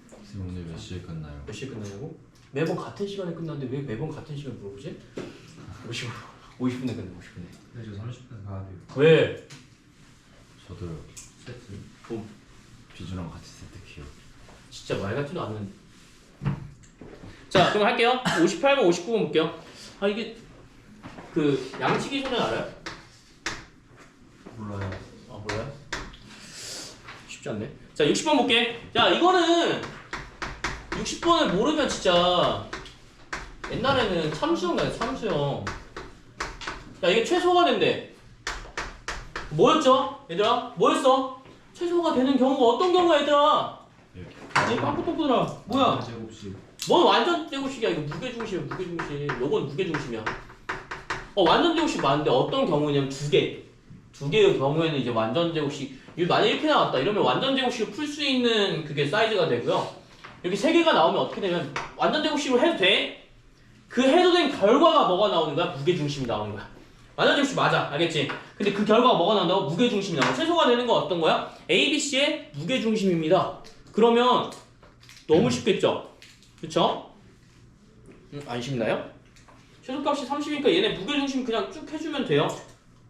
선생님 오늘 몇 시에 끝나요? 몇 시에 끝나냐고? 매번 같은 시간에 끝나는데 왜 매번 같은 시간에 물어보지? 50분에 끝내, 50분에. 근데 저 30분 가야 돼요. 왜? 저도요. 세트. 봄. 비주랑 같이 세트키요. 진짜 말 같지도 않는. 자, 그럼 할게요. 58번, 59번 볼게요. 아, 이게 그 양치기 소년 알아요? 몰라요. 아, 몰라요? 쉽지 않네. 자, 60번 볼게. 자, 이거는 60번을 모르면 진짜 옛날에는 참수형 나요, 참수형. 야, 이게 최소가 된대. 뭐였죠? 얘들아? 뭐였어? 최소가 되는 경우가 어떤 경우야, 얘들아? 예. 이 빵꾸똥꾸들아. 뭐야? 제곱식. 뭔 완전 제곱식이야. 이거 무게중심이야, 무게중심. 요건 무게중심이야. 완전 제곱식 맞는데 어떤 경우냐면 두 개의 경우에는 이제 완전 제곱식. 만약 이렇게 나왔다. 이러면 완전 제곱식을 풀 수 있는 그게 사이즈가 되고요. 이렇게 세 개가 나오면 어떻게 되면 완전 제곱식으로 해도 돼. 그 해도 된 결과가 뭐가 나오는 거야? 무게중심이 나오는 거야. 완전 제곱식 맞아. 알겠지? 근데 그 결과가 뭐가 나온다고? 무게중심이 나와. 최소가 되는 건 어떤 거야? A, B, C의 무게중심입니다. 그러면 너무 쉽겠죠? 그쵸? 안 쉽나요? 최소값이 30이니까 얘네 무게중심 그냥 쭉 해주면 돼요.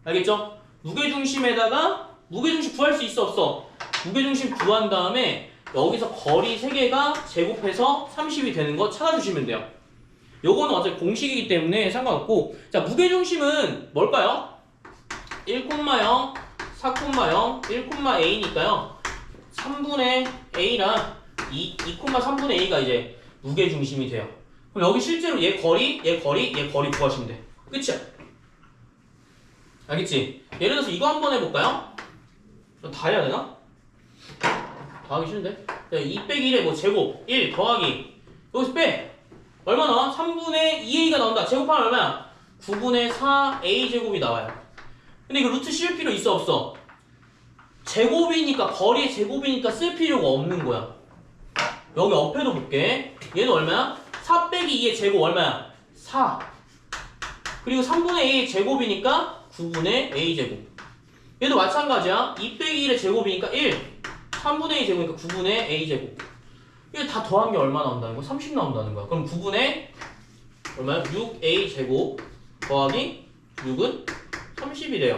알겠죠? 무게중심에다가 무게중심 구할 수 있어 없어? 무게중심 구한 다음에 여기서 거리 3개가 제곱해서 30이 되는 거 찾아주시면 돼요. 요거는 어차피 공식이기 때문에 상관없고. 자, 무게중심은 뭘까요? 1,0, 4,0, 1,a니까요 3분의 a랑 2,3분의 a가 이제 무게중심이 돼요. 그럼 여기 실제로 얘 거리 구하시면 돼. 끝이야. 알겠지? 예를 들어서 이거 한번 해볼까요? 다 해야 되나? 다 하기 싫은데? 2 빼기 1에 뭐 제곱 1 더하기 여기서 빼! 얼마 나와? 3분의 2a가 나온다. 제곱하면 얼마야? 9분의 4a 제곱이 나와요. 근데 이거 루트 씌울 필요 있어 없어? 제곱이니까 거리의 제곱이니까 쓸 필요가 없는 거야. 여기 옆에도 볼게. 얘는 얼마야? 4 빼기 2의 제곱 얼마야? 4. 그리고 3분의 a의 제곱이니까 9분의 a 제곱. 얘도 마찬가지야. 2 빼기 1의 제곱이니까 1. 3분의 a 제곱이니까 9분의 a 제곱. 이게 다 더한 게 얼마 나온다는 거야? 30 나온다는 거야. 그럼 9분의 얼마야? 6a 제곱 더하기 6은 30이 돼요.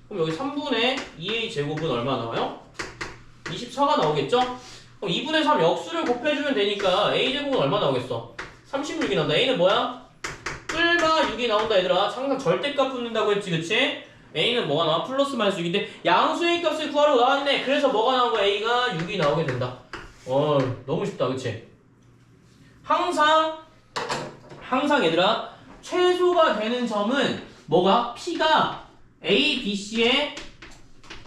그럼 여기 3분의 2a 제곱은 얼마 나와요? 24가 나오겠죠? 그럼 2분의 3 역수를 곱해주면 되니까 a 제곱은 얼마 나오겠어? 36이 나온다. a는 뭐야? 뿔바 6이 나온다 얘들아. 항상 절대값 붙는다고 했지, 그치? a는 뭐가 나와? 플러스 마이너스 6인데 양수의 값을 구하러 나왔네. 그래서 뭐가 나온 거야? a가 6이 나오게 된다. 너무 쉽다, 그치? 항상 얘들아 최소가 되는 점은 뭐가? P가 A, B, C의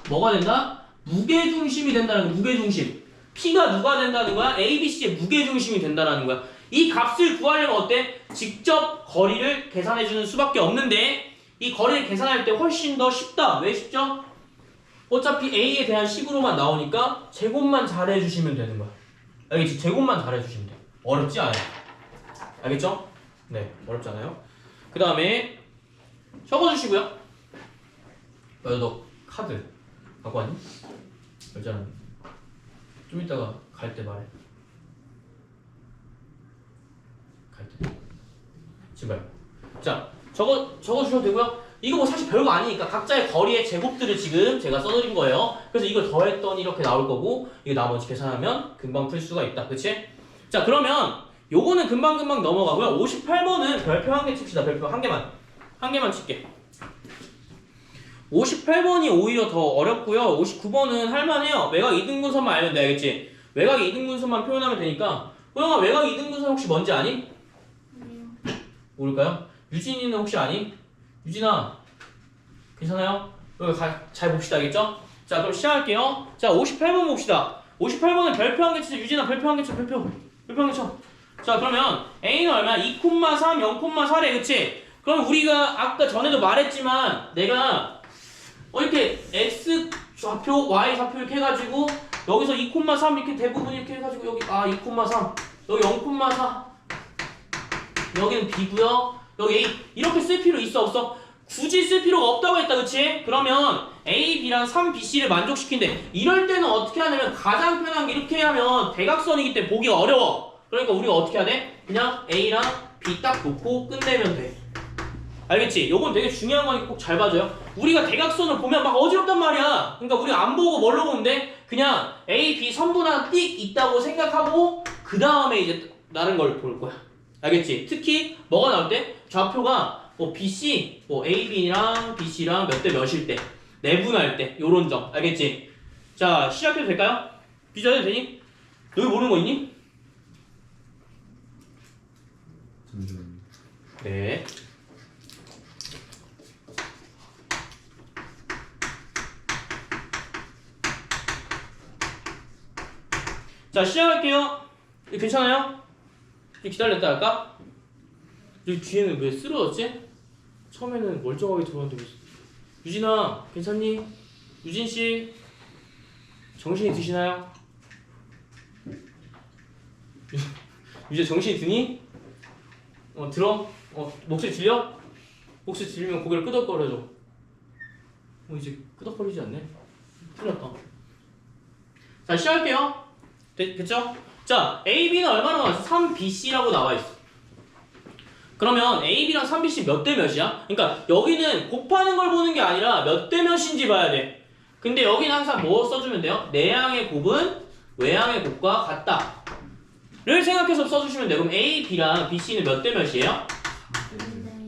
뭐가 된다? 무게중심이 된다는 거야. 무게중심. P가 누가 된다는 거야? A, B, C의 무게중심이 된다는 거야. 이 값을 구하려면 어때? 직접 거리를 계산해주는 수밖에 없는데 이 거리를 계산할 때 훨씬 더 쉽다. 왜 쉽죠? 어차피 A에 대한 식으로만 나오니까 제곱만 잘해주시면 되는 거야. 알겠지? 제곱만 잘해주시면 돼. 어렵지 않아요. 알겠죠? 네, 어렵지 않아요. 그 다음에 적어주시고요. 너 카드 갖고 왔니? 열잖아. 좀 이따가 갈 때 말해. 갈 때. 지금 말고. 자, 적어주셔도 되고요. 이거 뭐 사실 별거 아니니까 각자의 거리의 제곱들을 지금 제가 써드린 거예요. 그래서 이걸 더했더니 이렇게 나올 거고 이거 나머지 계산하면 금방 풀 수가 있다. 그치? 자 그러면 요거는 금방금방 넘어가고요. 58번은 별표 한 개 칩시다. 별표 한 개만. 한 개만 칠게. 58번이 오히려 더 어렵고요. 59번은 할만해요. 외곽 이등분선만 알면 돼. 알겠지? 외곽 이등분선만 표현하면 되니까. 호영아 외곽 이등분선 혹시 뭔지 아니? 모를까요? 유진이는 혹시 아니? 유진아 괜찮아요? 잘 봅시다. 알겠죠? 자 그럼 시작할게요. 자 58번 봅시다. 58번은 별표 한 개 치자. 유진아 별표 한 개 쳐. 별표 한 개 쳐. 자 그러면 A는 얼마야? 2,3 0,4래. 그치? 그럼 우리가 아까 전에도 말했지만 내가 이렇게 X 좌표, Y 좌표 이렇게 해가지고 여기서 2,3 이렇게 대부분 이렇게 해가지고 여기 2,3 여기 0,4 여기는 B고요 여기 A 이렇게 쓸 필요 있어 없어? 굳이 쓸 필요가 없다고 했다. 그치? 그러면 A, B랑 3, B, C를 만족시킨대. 이럴 때는 어떻게 하냐면 가장 편한 게 이렇게 하면 대각선이기 때문에 보기가 어려워. 그러니까 우리가 어떻게 해야 돼? 그냥 A랑 B 딱 놓고 끝내면 돼. 알겠지? 요건 되게 중요한 거니까 꼭 잘 봐줘요. 우리가 대각선을 보면 막 어지럽단 말이야. 그러니까 우리가 안 보고 뭘로 보면 돼? 그냥 A, B 선분 하나 띡 있다고 생각하고 그 다음에 이제 다른 걸 볼 거야. 알겠지? 특히 뭐가 나올 때? 좌표가 뭐 BC, 뭐 AB랑 BC랑 몇 대 몇일 때 내분할 때 요런 점. 알겠지? 자 시작해도 될까요? 비자해도 되니? 여기 모르는 거 있니? 잠시만요. 네. 자 시작할게요. 괜찮아요? 기다렸다 할까? 여기 뒤에는 왜 쓰러졌지? 처음에는 멀쩡하게 들어왔는데 유진아 괜찮니? 유진씨 정신이 드시나요? 유진 정신이 드니? 들어? 목소리 들려? 목소리 들리면 고개를 끄덕거려줘. 이제 끄덕거리지 않네? 풀렸다. 자 시작할게요. 됐죠? 자 AB는 얼마나 나왔어? 3BC라고 나와있어. 그러면 AB랑 3BC 몇 대 몇이야? 그러니까 여기는 곱하는 걸 보는 게 아니라 몇 대 몇인지 봐야 돼. 근데 여기는 항상 뭐 써주면 돼요? 내항의 곱은 외항의 곱과 같다 를 생각해서 써주시면 돼요. 그럼 A, B랑 BC는 몇 대 몇이에요?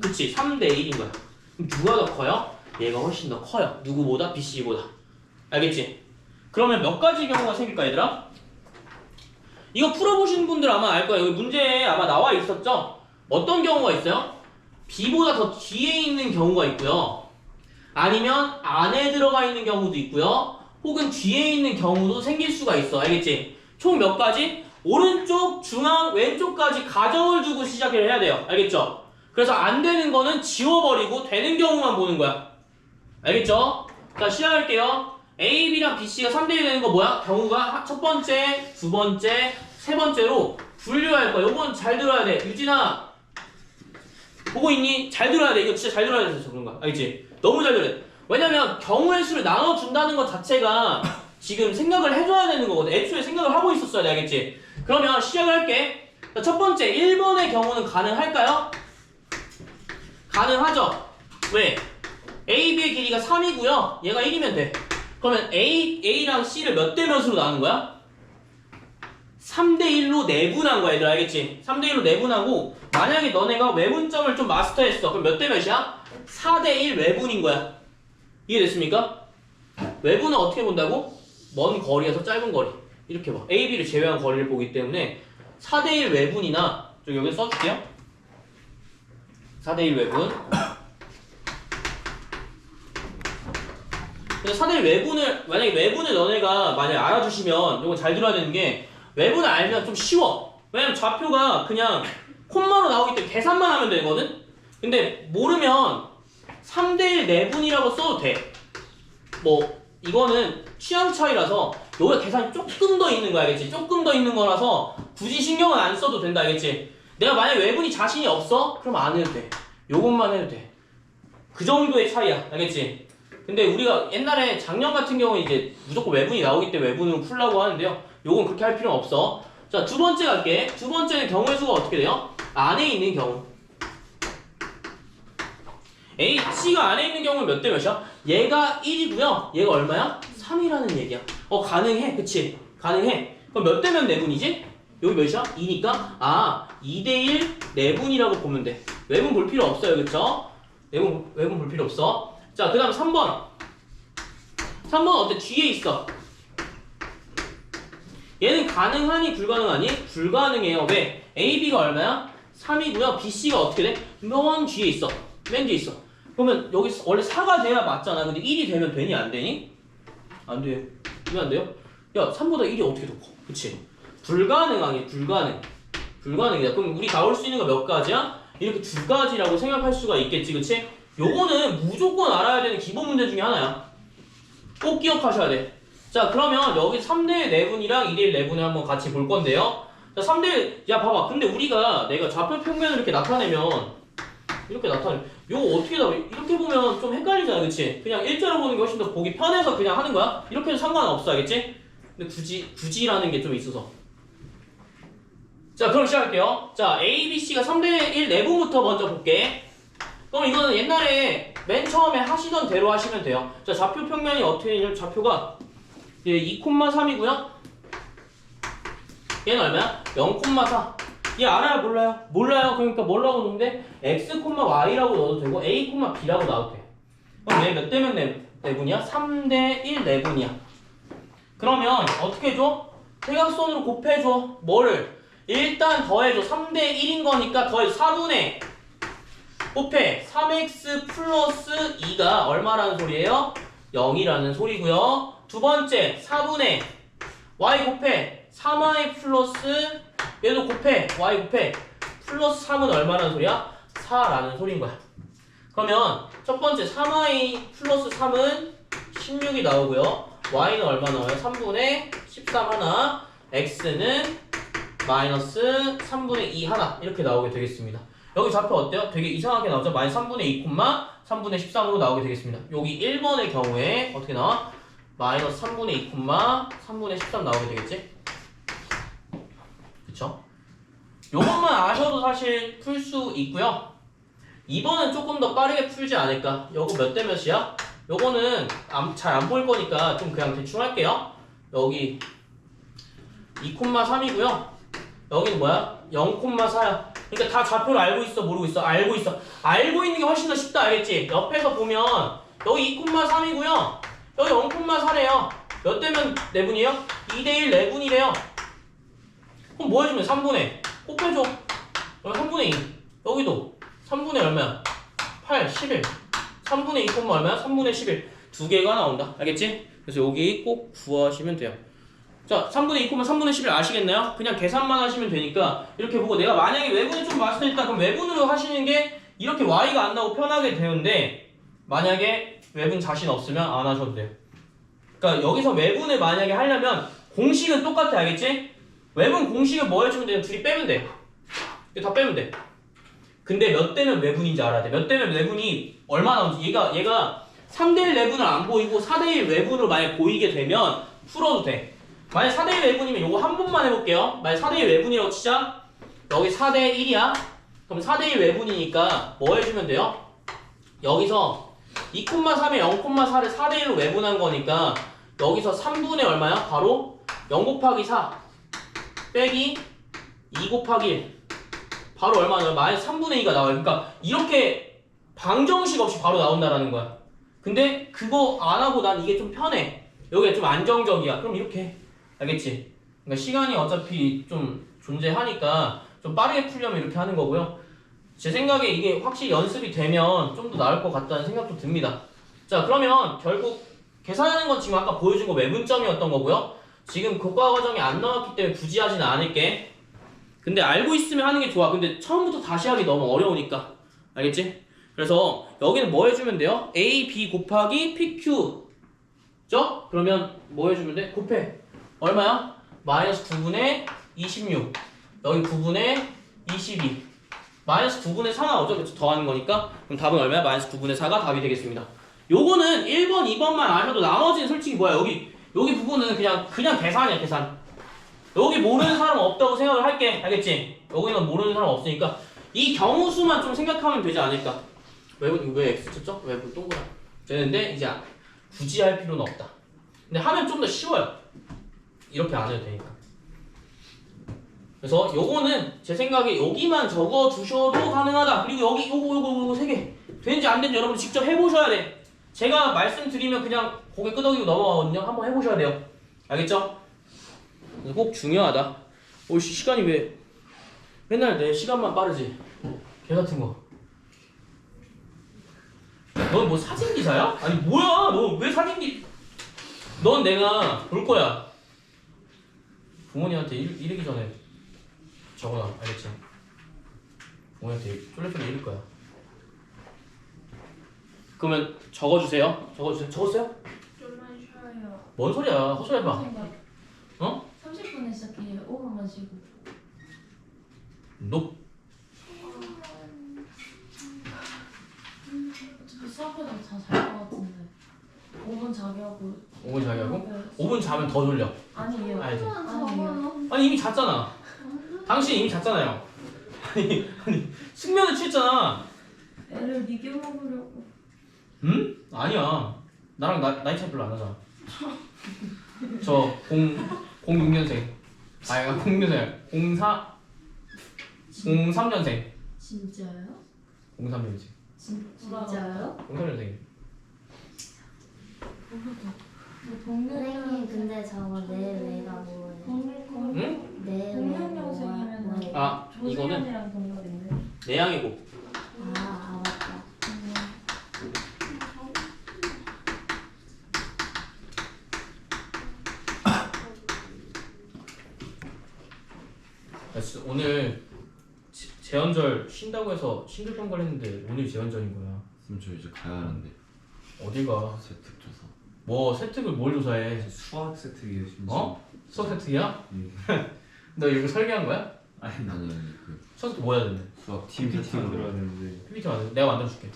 그치 3대 1인 거야. 그럼 누가 더 커요? 얘가 훨씬 더 커요. 누구보다? BC보다. 알겠지? 그러면 몇 가지 경우가 생길까 얘들아? 이거 풀어보신 분들 아마 알 거예요. 여기 문제에 아마 나와 있었죠? 어떤 경우가 있어요? B보다 더 뒤에 있는 경우가 있고요. 아니면 안에 들어가 있는 경우도 있고요. 혹은 뒤에 있는 경우도 생길 수가 있어. 알겠지? 총 몇 가지? 오른쪽, 중앙, 왼쪽까지 가정을 두고 시작을 해야 돼요. 알겠죠? 그래서 안 되는 거는 지워버리고 되는 경우만 보는 거야. 알겠죠? 자 시작할게요. A, B랑 BC가 3대1 되는 거 뭐야? 경우가 첫 번째, 두 번째, 세 번째로 분류할 거야. 요건 잘 들어야 돼. 유진아 보고 있니? 잘 들어야 돼. 이거 진짜 잘 들어야 돼서 그런 거야. 알겠지? 너무 잘 들어야 돼. 왜냐면 경우의 수를 나눠준다는 것 자체가 지금 생각을 해줘야 되는 거거든. 애초에 생각을 하고 있었어야 돼. 알겠지? 그러면 시작을 할게. 자, 첫 번째 1번의 경우는 가능할까요? 가능하죠? 왜? A, B의 길이가 3이고요. 얘가 1이면 돼. 그러면 A랑 C를 몇 대 몇으로 나눈 거야? 3대 1로 내분한 거야. 얘들 알겠지? 3대 1로 내분하고 만약에 너네가 외분점을 좀 마스터했어. 그럼 몇 대 몇이야? 4대 1 외분인 거야. 이해됐습니까? 외분은 어떻게 본다고? 먼 거리에서 짧은 거리. 이렇게 봐. A, B를 제외한 거리를 보기 때문에 4대 1 외분이나 저 여기 써줄게요. 4대 1 외분. 그래서 4대 1 외분을 만약에 외분을 너네가 만약에 알아주시면 이거 잘 들어야 되는 게 외분을 알면 좀 쉬워. 왜냐면 좌표가 그냥 콤마로 나오기 때문에 계산만 하면 되거든? 근데 모르면 3대1 내분이라고 써도 돼. 뭐 이거는 취향 차이라서 여기가 계산이 조금 더 있는 거야. 알겠지? 조금 더 있는 거라서 굳이 신경은 안 써도 된다. 알겠지? 내가 만약에 외분이 자신이 없어? 그럼 안 해도 돼. 요것만 해도 돼. 그 정도의 차이야. 알겠지? 근데 우리가 옛날에 작년 같은 경우는 이제 무조건 외분이 나오기 때문에 외분으로 풀라고 하는데요. 요건 그렇게 할 필요는 없어. 자, 두 번째 갈게. 두 번째는 경우의 수가 어떻게 돼요? 안에 있는 경우. h가 안에 있는 경우는 몇 대 몇이야? 얘가 1이고요. 얘가 얼마야? 3이라는 얘기야. 가능해. 그치? 가능해. 그럼 몇 대 몇 내분이지? 여기 몇이야? 2니까 2대1 내분이라고 보면 돼. 외분 볼 필요 없어요. 그쵸? 외분 볼 필요 없어. 자, 그 다음 3번. 3번 어때? 뒤에 있어. 얘는 가능하니 불가능하니? 불가능해요. 왜? AB가 얼마야? 3이고요. BC가 어떻게 돼? 맨 뒤에 있어. 맨 뒤에 있어. 그러면 여기 원래 4가 돼야 맞잖아. 근데 1이 되면 되니 안 되니? 안 돼. 왜 안 돼요? 야, 3보다 1이 어떻게 더 커? 그치? 불가능하니 불가능이다. 그럼 우리 나올 수 있는 거 몇 가지야? 이렇게 두 가지라고 생각할 수가 있겠지. 그치? 요거는 무조건 알아야 되는 기본 문제 중에 하나야. 꼭 기억하셔야 돼. 자, 그러면 여기 3대 내분이랑 2대1 내분을 한번 같이 볼 건데요. 자, 3대1, 야, 봐봐. 근데 우리가 내가 좌표 평면을 이렇게 나타내면, 요거 어떻게 나와? 이렇게 보면 좀 헷갈리잖아, 그치? 그냥 일자로 보는 게 훨씬 더 보기 편해서 그냥 하는 거야? 이렇게 해도 상관없어, 알겠지? 근데 굳이라는 게 좀 있어서. 자, 그럼 시작할게요. 자, A, B, C가 3대1 내분부터 먼저 볼게. 그럼 이거는 옛날에 맨 처음에 하시던 대로 하시면 돼요. 자, 좌표 평면이 어떻게 되냐면 좌표가 2,3이고요. 얘는 얼마야? 0,4. 얘 알아요? 몰라요? 몰라요. 그러니까 뭐라고 넣는데 x, y라고 넣어도 되고 a, b라고 넣어도 돼. 그럼 얘 몇 대 몇 내분이야? 3대1 내분이야. 그러면 어떻게 해줘? 대각선으로 곱해줘. 뭐를? 일단 더해줘. 3대1인 거니까 더해줘. 4분의 곱해 3x 플러스 2가 얼마라는 소리예요? 0이라는 소리고요. 두 번째 4분의 y 곱해 3y 플러스 얘도 곱해 y 곱해 플러스 3은 얼마라는 소리야? 4라는 소리인 거야. 그러면 첫 번째 3y 플러스 3은 16이 나오고요. y는 얼마 나와요? 3분의 13 하나, x는 마이너스 3분의 2 하나 이렇게 나오게 되겠습니다. 여기 좌표 어때요? 되게 이상하게 나오죠? 마이너스 3분의 2, 3분의 13으로 나오게 되겠습니다. 여기 1번의 경우에 어떻게 나와? 마이너스 3분의 2, 3분의 13 나오게 되겠지? 그쵸? 요것만 아셔도 사실 풀 수 있고요. 2번은 조금 더 빠르게 풀지 않을까? 요거 몇 대 몇이야? 요거는 잘 안 보일 거니까 좀 그냥 대충 할게요. 여기 2,3이고요. 여기는 뭐야? 0,4야. 그러니까 다 좌표를 알고 있어, 모르고 있어? 알고 있어. 알고 있는 게 훨씬 더 쉽다, 알겠지? 옆에서 보면 여기 2,3이고요. 여기 0,4래요. 몇 대면 내분이에요? 2대1 내분이래요. 그럼 뭐 해주면 3분의 곱해줘. 여기 3분의 2. 여기도 3분의 얼마야? 8, 11. 3분의 2, 얼마야? 3분의 11. 두 개가 나온다. 알겠지? 그래서 여기 꼭 구하시면 돼요. 자, 3분의 2, 3분의 11 아시겠나요? 그냥 계산만 하시면 되니까 이렇게 보고 내가 만약에 외분이 좀 맞으니까 그럼 외분으로 하시는 게 이렇게 y가 안 나오고 편하게 되는데 만약에 외분 자신 없으면 안 하셔도 돼요. 그러니까 여기서 외분을 만약에 하려면 공식은 똑같아, 알겠지? 외분 공식은 뭐 해주면 돼요? 둘이 빼면 돼. 이거 다 빼면 돼. 근데 몇 대면 외분인지 알아야 돼. 몇 대면 외분이 얼마 나오는지 얘가 3대1 외분을 안 보이고 4대1 외분으로 만약 보이게 되면 풀어도 돼. 만약 4대1 외분이면 요거 한 번만 해볼게요. 만약 4대1 외분이라고 치자. 여기 4대1이야. 그럼 4대1 외분이니까 뭐 해주면 돼요? 여기서 2,3에 0,4를 4대1로 외분한 거니까 여기서 3분의 얼마야? 바로 0 곱하기 4 빼기 2 곱하기 1 바로 얼마냐? 마이너스 3분의 2가 나와요. 그러니까 이렇게 방정식 없이 바로 나온다라는 거야. 근데 그거 안 하고 난 이게 좀 편해. 여기가 좀 안정적이야. 그럼 이렇게 해. 알겠지? 그러니까 시간이 어차피 좀 존재하니까 좀 빠르게 풀려면 이렇게 하는 거고요. 제 생각에 이게 확실히 연습이 되면 좀 더 나을 것 같다는 생각도 듭니다. 자, 그러면 결국 계산하는 건 지금 아까 보여준 거 외분점이었던 거고요. 지금 교과 과정이 안 나왔기 때문에 굳이 하지는 않을게. 근데 알고 있으면 하는 게 좋아. 근데 처음부터 다시 하기 너무 어려우니까. 알겠지? 그래서 여기는 뭐 해주면 돼요? A, B 곱하기 PQ 죠? 그러면 뭐 해주면 돼? 곱해. 얼마야? 마이너스 9분의 26. 여기 9분의 22. 마이너스 9분의 4 나오죠? 그렇죠? 더하는 거니까. 그럼 답은 얼마야? 마이너스 9분의 4가 답이 되겠습니다. 요거는 1번, 2번만 아셔도 나머지는 솔직히 뭐야? 여기 부분은 그냥 계산이야, 계산. 여기 모르는 사람 없다고 생각을 할게. 알겠지? 여기는 모르는 사람 없으니까 이 경우수만 좀 생각하면 되지 않을까. 외분 왜 x 쳤죠? 외분 동그라 되는데 이제 굳이 할 필요는 없다. 근데 하면 좀 더 쉬워요. 이렇게 안 해도 되니까. 그래서 요거는 제 생각에 여기만 적어 두셔도 가능하다. 그리고 여기 요거 세 개 되는지 안 되는지 여러분 직접 해보셔야 돼. 제가 말씀드리면 그냥 고개 끄덕이고 넘어가거든요. 한번 해보셔야 돼요. 알겠죠? 꼭 중요하다. 오씨 시간이 왜 맨날 내 시간만 빠르지? 개 같은 거. 넌 뭐 사진 기사야? 아니 뭐야? 너 왜 사진 넌 내가 볼 거야. 부모님한테 이르기 전에 적어놔. 알겠지? 부모님한테 쫄래쫄래 이를 거야. 그러면 적어주세요. 적었어요? 좀만 쉬어요. 뭔 소리야? 헛소리 해봐. 생각. 어? 30분에 시작해요. 5분만 쉬고. 너 어차피 수업해도 다잘것 같은데. 5분 자기 하고. 5분 자기 하고? 네. 5분 자면 더 졸려. 아니에요. 알지? 아니에요. 아니 이미 잤잖아. 당신 이미 잤잖아요. 아니 숙면을 취했잖아. 애를 이겨 먹으려고. 응? 아니야. 나랑 나이 차이 별로 안 나잖아. 저 06년생. 아니 06년생. 03년생. 진짜요? 03년생. 진짜요? 03년생. 선생님 근데 저거 내외가 뭐예요? 응? 내외 공룡영생이면 아 이거는 조수연이랑 동갑인데. 내양이고. 아 맞다. 오늘 재헌절 쉰다고 해서 싱글벙글 했는데 오늘 재헌절인 거야. 그럼 저 이제 가야 하는데 어딜 가? 세특 조사. 뭐 세특을 뭘 조사해? 수학 세트기에 심지어. 어? 수학 세특이야? 예. 너 이거 설계한 거야? 아니 나 아니 그 수학 세특 뭐 해야 되는데? 수학 팀 PPT 세팅으로 만들어야 되는데. PPT 만들 내가 만들어줄게.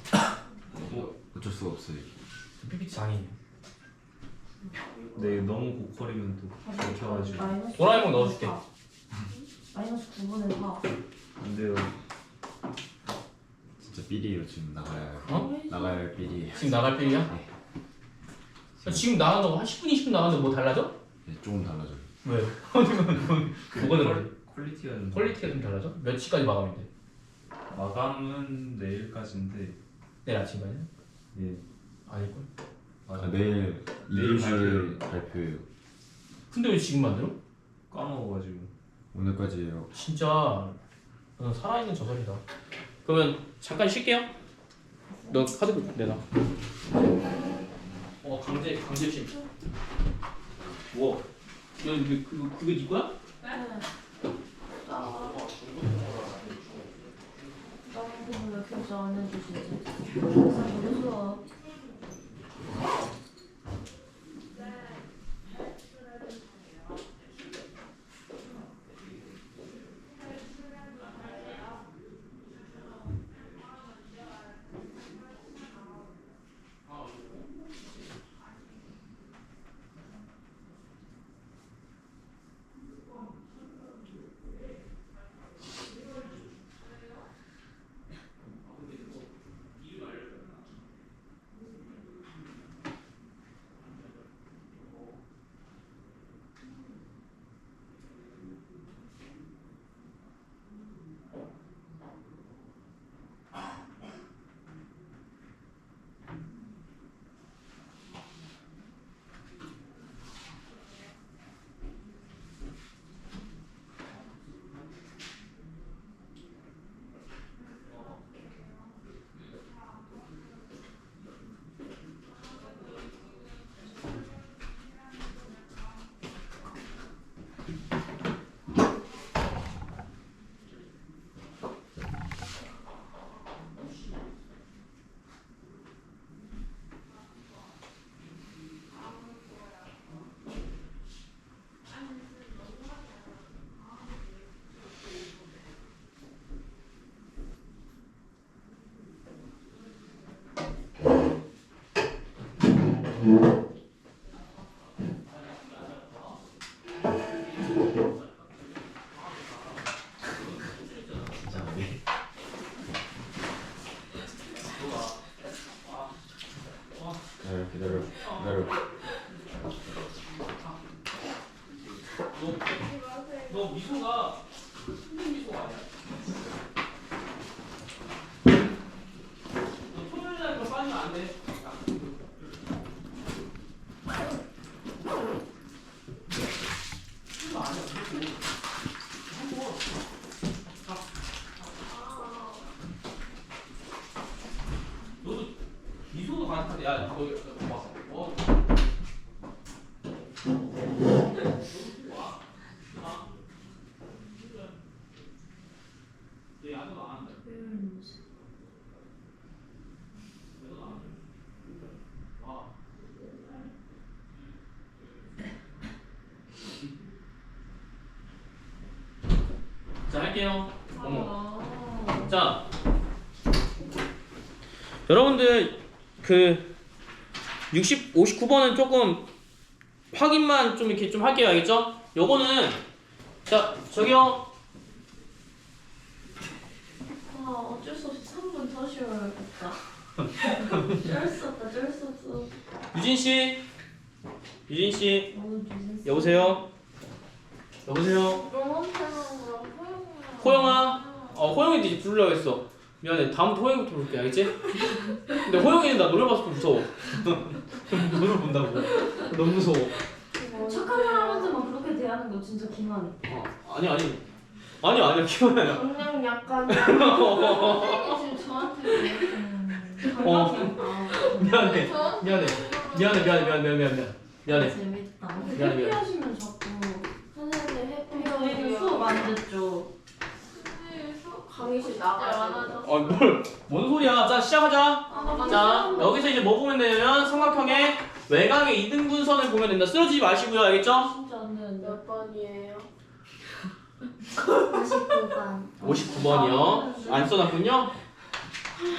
어쩔 수가 없어요. PPT 장인. 근데 너무 고퀄이면 또 먹혀가지고 마이너스 도라에몽 넣어줄게. 4. 마이너스 9분의 4. 안 돼요. 진짜 삘이에요 지금 나가야 어? 나가야 할 삘이. 지금 나갈 필이야? 네. 지금 나간다고 한 10분 20분 나갔는데 뭐 달라져? 네, 조금 달라져요. 왜? 뭐가 달라져? 퀄리티가 좀 퀄리티가 좀 달라져? 몇 시까지 마감인데? 마감은 내일까지인데. 내일 아침까지? 예. 아닐걸? 맞아. 내일 내일 2교시에 발표예요. 근데 왜 지금 만들어? 까먹어가지고. 오늘까지예요. 진짜 넌 살아있는 저자리다. 그러면 잠깐 쉴게요. 너 카드 내놔. 강제 심. 뭐? 그게 네 거야? 네. 다른 분은 왜 결제 안 해주시지? 진짜 무서워. 진짜 왜? 너 미소가 힘든 미소가 아니야. 너 토요일 날 그거 빠지면 안 돼. 이거 아니야. 너도 미소도 가능한데, 야, 너 여기 봐. 얘 야구도 안 한다. 야구도 안 한다. 와. 자, 할게요. 어머. 자, 여러분들 그 59번은 조금 확인만 좀 이렇게 좀 할게요. 알겠죠? 요거는 자, 저기요. 아 어쩔 수 없이 3분 더 쉬어야겠다. 쩔 수 없다 쩔 수 없어. 유진 씨. 유진 씨. 너무 주신. 여보세요. 여보세요. 호영아. 호영이도 이제 부르려고 했어. 미안해. 다음부터 호영이부터 부를게. 알겠지? 근데 호영이는 나 노래 봐서 좀 무서워. 노래 본다고. 너무 무서워. 착한 사람한테만 그렇게 대하는 거 진짜 기만해. 아니야. 기분이야. 그냥 약간 선생님이 지금 저한테 미안해. 미안해. 재밌다. 미안해. 해피하시면 자꾸 선생님 해피 저희는 수업 안 듣죠. 강의실 나가요. 뭔 소리야. 자, 시작하자. 자, 여기서 이제 뭐 보면 되냐면 삼각형의 외곽의 이등분선을 보면 된다. 쓰러지지 마시고요. 알겠죠? 진짜 안 되는데. 몇 번이에요? 49번. 59번이요. 안 써놨군요.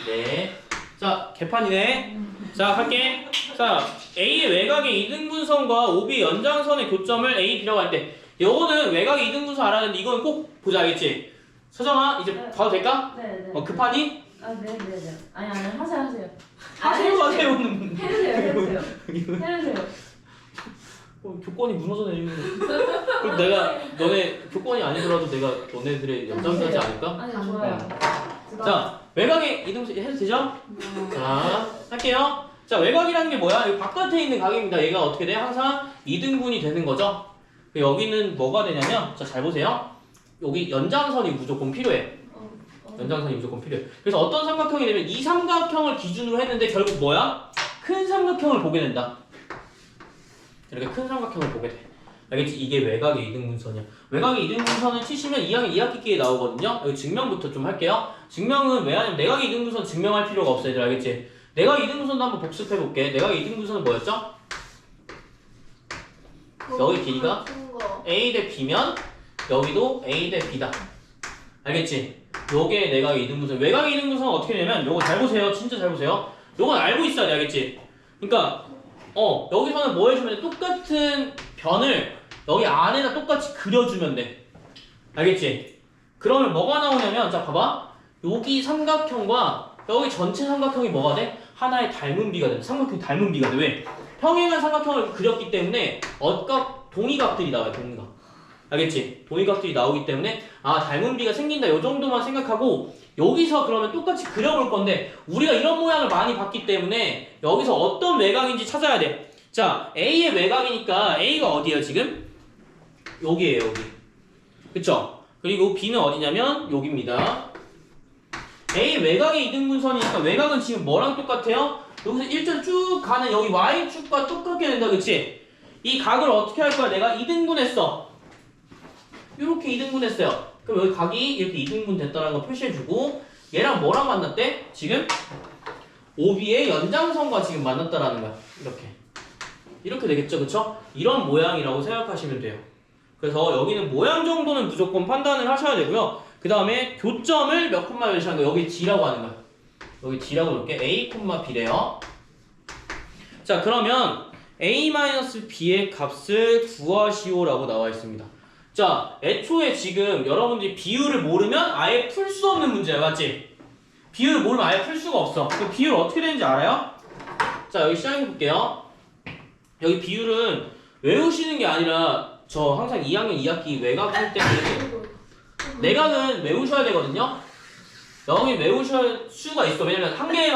네. 자, 개판이네. 자, 갈게. 자, A의 외곽의 이등분선과 OB의 연장선의 교점을 A, B라고 할 때 요거는 외곽의 이등분선 알았는데 이건 꼭 보자. 알겠지? 서정아, 이제 네. 봐도 될까? 네네. 급하니? 네네네. 아니 하세요. 하세요는 해주세요. 교권이 무너져 내리는 그럼 내가 너네 교권이 아니더라도 내가 너네들의 연장선이지 않을까? 아니 좋아요. 자, 외곽의 이등분선 해도 되죠? 자, 할게요. 자, 외곽이라는 게 뭐야? 여기 바깥에 있는 각입니다. 얘가 어떻게 돼? 항상 이등분이 되는 거죠? 여기는 뭐가 되냐면, 자, 잘 보세요. 여기 연장선이 무조건 필요해. 연장선이 무조건 필요해. 그래서 어떤 삼각형이 되면 이 삼각형을 기준으로 했는데 결국 뭐야? 큰 삼각형을 보게 된다. 이렇게 큰 삼각형을 보게 돼. 알겠지? 이게 외곽의 이등분선이야. 외곽의 이등분선을 치시면 2학년 2학기기에 나오거든요. 여기 증명부터 좀 할게요. 증명은 왜 하냐면 내각의 이등분선 증명할 필요가 없어. 얘들 알겠지? 내각의 이등분선도 한번 복습해볼게. 내각의 이등분선은 뭐였죠? 여기 길이가 A 대 B면 여기도 A 대 B다. 알겠지? 요게 내각의 이등분선. 외곽의 이등분선은 어떻게 되냐면 요거 잘 보세요. 진짜 잘 보세요. 요건 알고 있어야 돼. 알겠지? 그러니까 여기서는 뭐 해주면 돼? 똑같은 변을 여기 안에다 똑같이 그려주면 돼. 알겠지? 그러면 뭐가 나오냐면 자 봐봐. 여기 삼각형과 여기 전체 삼각형이 뭐가 돼? 하나의 닮은 비가 돼. 삼각형이 닮은 비가 돼. 왜? 평행한 삼각형을 그렸기 때문에 동의각들이 나와요. 동의각. 알겠지? 동의각들이 나오기 때문에 닮은 비가 생긴다. 요 정도만 생각하고 여기서 그러면 똑같이 그려볼 건데 우리가 이런 모양을 많이 봤기 때문에 여기서 어떤 외곽인지 찾아야 돼. 자, A의 외곽이니까 A가 어디예요 지금? 여기예요. 여기. 그쵸? 그리고 B는 어디냐면 여기입니다. A의 외곽의 이등분선이니까 외곽은 지금 뭐랑 똑같아요? 여기서 일자로 쭉 가는 여기 Y축과 똑같게 된다. 그치? 이 각을 어떻게 할 거야? 내가 이등분했어. 이렇게 2등분했어요. 그럼 여기 각이 이렇게 2등분 됐다는 거 표시해주고 얘랑 뭐랑 만났대? 지금 OB의 연장선과 지금 만났다라는 거야. 이렇게 되겠죠, 그쵸? 이런 모양이라고 생각하시면 돼요. 그래서 여기는 모양 정도는 무조건 판단을 하셔야 되고요. 그 다음에 교점을 몇 콤마 몇이라는 거 여기 G라고 하는 거야. 여기 G라고 놓을게. A, B래요. 자, 그러면 A-B의 값을 구하시오라고 나와 있습니다. 자, 애초에 지금 여러분들이 비율을 모르면 아예 풀 수 없는 문제야, 맞지? 비율을 모르면 아예 풀 수가 없어. 그 비율 어떻게 되는지 알아요? 자, 여기 시작해 볼게요. 여기 비율은 외우시는 게 아니라 저 항상 2학년 2학기 외곽할 때 내각은 외우셔야 되거든요. 영이 외우실 수가 있어. 왜냐면 한 개만